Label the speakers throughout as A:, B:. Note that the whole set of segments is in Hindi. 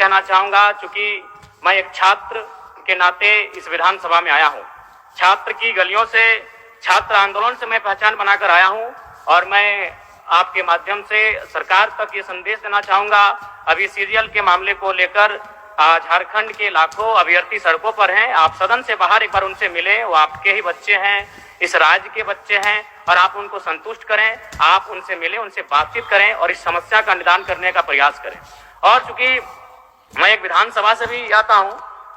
A: कहना चाहूंगा, चूंकि मैं एक छात्र के नाते इस विधानसभा में आया हूं। छात्र की गलियों से, छात्र आंदोलन से मैं पहचान बनाकर आया हूं और मैं आपके माध्यम से सरकार तक ये संदेश देना चाहूंगा। अभी सीरियल के मामले को लेकर झारखंड के लाखों अभ्यर्थी सड़कों पर हैं। आप सदन से बाहर एक बार उनसे मिलें, वो आपके ही बच्चे हैं, इस राज्य के बच्चे हैं और आप उनको संतुष्ट करें। आप उनसे मिलें, उनसे बातचीत करें और इस समस्या का निदान करने का प्रयास करें। और चूंकि मैं एक विधानसभा से भी आता हूं,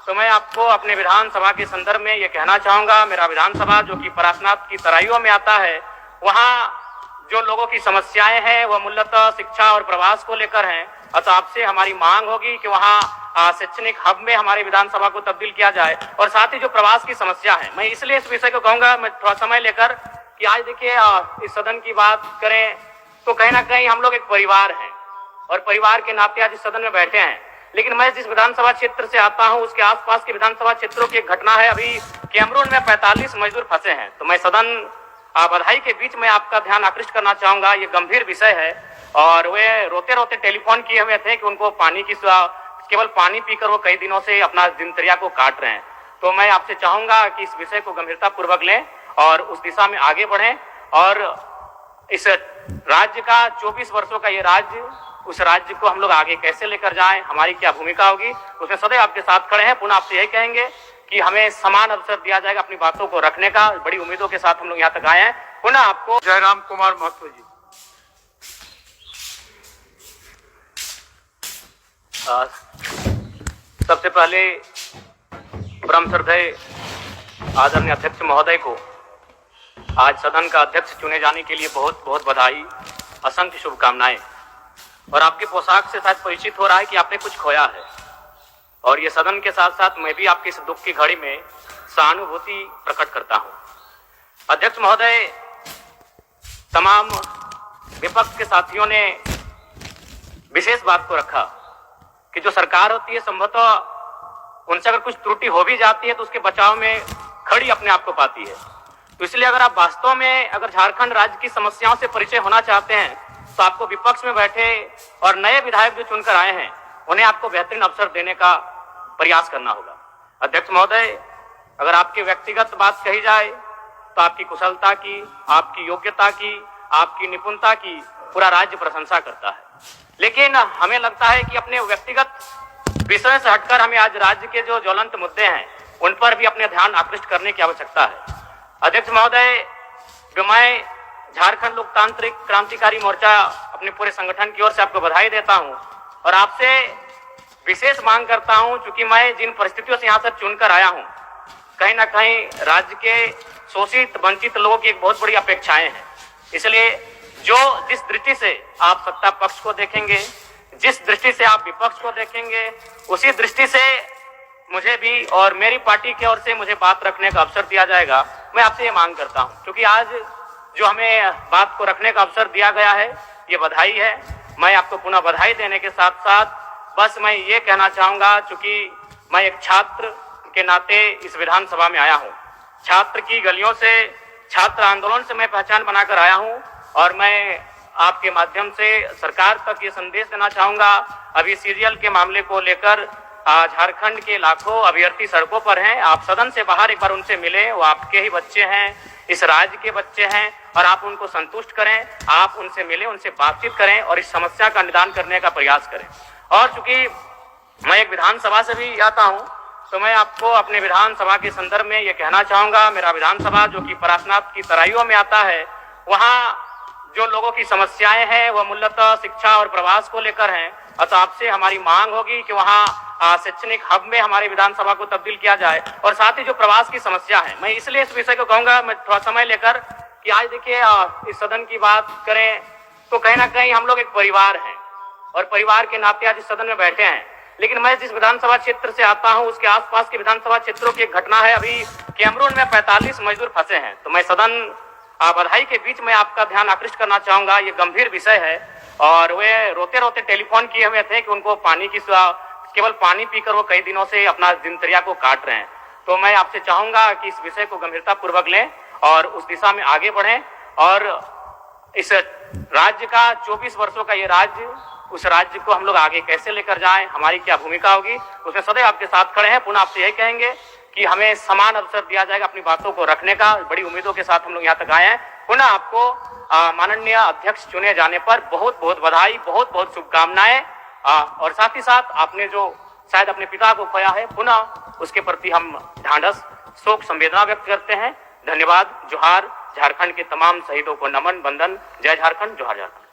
A: तो मैं आपको अपने विधानसभा के संदर्भ में ये कहना चाहूंगा, मेरा विधानसभा जो कि परासनाथ की तराइयों में आता है, वहां जो लोगों की समस्याएं हैं वह मूलतः शिक्षा और प्रवास को लेकर हैं। अतः आपसे हमारी मांग होगी कि वहां शैक्षणिक हब में हमारे विधानसभा को तब्दील किया जाए। और साथ ही जो प्रवास की समस्या है, मैं इसलिए इस विषय को कहूंगा, मैं थोड़ा समय लेकर, कि आज देखिए इस सदन की बात करें तो कहीं ना कहीं हम लोग एक परिवार हैं और परिवार के नाते आज इस सदन में बैठे हैं। लेकिन मैं जिस विधानसभा क्षेत्र से आता हूं उसके आसपास के विधानसभा क्षेत्रों की एक घटना है। अभी कैमरून में 45 मजदूर फंसे हैं। तो मैं सदन बधाई के बीच में आपका ध्यान आकृष्ट करना चाहूंगा, ये गंभीर विषय है। और वे रोते रोते टेलीफोन किए हुए थे कि उनको पानी की, केवल पानी पीकर वो कई दिनों से अपना दिनचर्या को काट रहे हैं। तो मैं आपसे चाहूंगा कि इस विषय को गंभीरता पूर्वक लें और उस दिशा में आगे बढ़ें। और इस राज्य का 24 वर्षों का ये राज्य, उस राज्य को हम लोग आगे कैसे लेकर जाएं, हमारी क्या भूमिका होगी, उसमें सदैव आपके साथ खड़े हैं। पुनः आपसे यही कहेंगे कि हमें समान अवसर दिया जाएगा अपनी बातों को रखने का। बड़ी उम्मीदों के साथ हम लोग यहाँ तक आए हैं। पुनः आपको
B: जयराम कुमार महतो जी।
A: सबसे पहले परम श्रद्धेय आदरणीय अध्यक्ष महोदय को आज सदन का अध्यक्ष चुने जाने के लिए बहुत बहुत बधाई, असंख्य शुभकामनाएं। और आपके पोशाक से शायद परिचित हो रहा है कि आपने कुछ खोया है। और ये सदन के साथ साथ मैं भी आपकी इस दुख की घड़ी में सहानुभूति प्रकट करता हूं। अध्यक्ष महोदय, तमाम विपक्ष के साथियों ने विशेष बात को रखा कि जो सरकार होती है संभवतः उनसे अगर कुछ त्रुटि हो भी जाती है तो उसके बचाव में खड़ी अपने आप को पाती है। तो इसलिए अगर आप वास्तव में अगर झारखंड राज्य की समस्याओं से परिचय होना चाहते हैं तो आपको विपक्ष में बैठे और नए विधायक जो चुनकर आए हैं उन्हें आपको बेहतरीन अवसर देने का प्रयास करना होगा। अध्यक्ष महोदय, अगर आपकी व्यक्तिगत बात कही जाए तो आपकी कुशलता की, आपकी योग्यता की, आपकी निपुणता की पूरा राज्य प्रशंसा करता है। लेकिन हमें लगता है कि अपने व्यक्तिगत विषय से हटकर हमें आज राज्य के जो ज्वलंत मुद्दे हैं उन पर भी अपने ध्यान आकृष्ट करने की आवश्यकता है। अध्यक्ष महोदय, मैं झारखंड लोकतांत्रिक क्रांतिकारी मोर्चा अपने पूरे संगठन की ओर से आपको बधाई देता हूं और आपसे विशेष मांग करता हूं, चूंकि मैं जिन परिस्थितियों से यहां से चुनकर आया हूं, कहीं ना कहीं राज्य के शोषित वंचित लोगों की एक बहुत बड़ी अपेक्षाएं हैं। इसलिए जिस दृष्टि से आप सत्ता पक्ष को देखेंगे, जिस दृष्टि से आप विपक्ष को देखेंगे, उसी दृष्टि से मुझे भी और मेरी पार्टी की ओर से मुझे बात रखने का अवसर दिया जाएगा। मैं आपसे ये मांग करता हूं, क्योंकि आज जो हमें बात को रखने का अवसर दिया गया है ये बधाई है। मैं आपको पुनः बधाई देने के साथ साथ बस मैं ये कहना चाहूंगा, चूंकि मैं एक छात्र के नाते इस विधानसभा में आया हूं। छात्र की गलियों से, छात्र आंदोलन से मैं पहचान बनाकर आया हूं और मैं आपके माध्यम से सरकार तक ये संदेश देना चाहूंगा। अभी सीरियल के मामले को लेकर झारखंड के लाखों अभ्यर्थी सड़कों पर हैं। आप सदन से बाहर एक बार उनसे मिलें, वो आपके ही बच्चे हैं, इस राज्य के बच्चे हैं और आप उनको संतुष्ट करें। आप उनसे मिलें, उनसे बातचीत करें और इस समस्या का निदान करने का प्रयास करें। और चूंकि मैं एक विधानसभा से भी आता हूं, तो मैं आपको अपने विधानसभा के संदर्भ में ये कहना चाहूंगा, मेरा विधानसभा जो कि परासनाथ की तराइयों में आता है, वहां जो लोगों की समस्याएं हैं वह मूलतः शिक्षा और प्रवास को लेकर हैं। अतः आपसे हमारी मांग होगी कि वहां शैक्षणिक हब में हमारे विधानसभा को तब्दील किया जाए। और साथ ही जो प्रवास की समस्या है, मैं इसलिए इस विषय को कहूंगा, मैं थोड़ा समय लेकर, कि आज देखिए इस सदन की बात करें तो कहीं ना कहीं हम लोग एक परिवार हैं और परिवार के नाते आज इस सदन में बैठे हैं। लेकिन मैं जिस विधानसभा क्षेत्र से आता हूं उसके आसपास के विधानसभा क्षेत्रों की एक घटना है। अभी कैमरून में 45 मजदूर फंसे हैं। तो मैं सदन बधाई के बीच में आपका ध्यान आकृष्ट करना चाहूंगा, ये गंभीर विषय है। और वे रोते रोते टेलीफोन किए हुए थे कि उनको पानी की, केवल पानी पीकर वो कई दिनों से अपना दिनचर्या को काट रहे हैं। तो मैं आपसे चाहूंगा कि इस विषय को गंभीरता पूर्वक लें और उस दिशा में आगे बढ़ें। और इस राज्य का 24 वर्षों का ये राज्य, उस राज्य को हम लोग आगे कैसे लेकर जाएं, हमारी क्या भूमिका होगी, उसमें सदैव आपके साथ खड़े हैं। पुनः आपसे यही कहेंगे कि हमें समान अवसर दिया जाएगा अपनी बातों को रखने का। बड़ी उम्मीदों के साथ हम लोग यहाँ तक आए हैं। पुनः आपको माननीय अध्यक्ष चुने जाने पर बहुत बहुत बधाई, बहुत बहुत शुभकामनाएं। और साथ ही साथ आपने जो शायद अपने पिता को खोया है, पुनः उसके प्रति हम ढांढस, शोक, संवेदना व्यक्त करते हैं। धन्यवाद। जोहार। झारखंड के तमाम शहीदों को नमन, वंदन। जय झारखंड, जोहार झारखंड।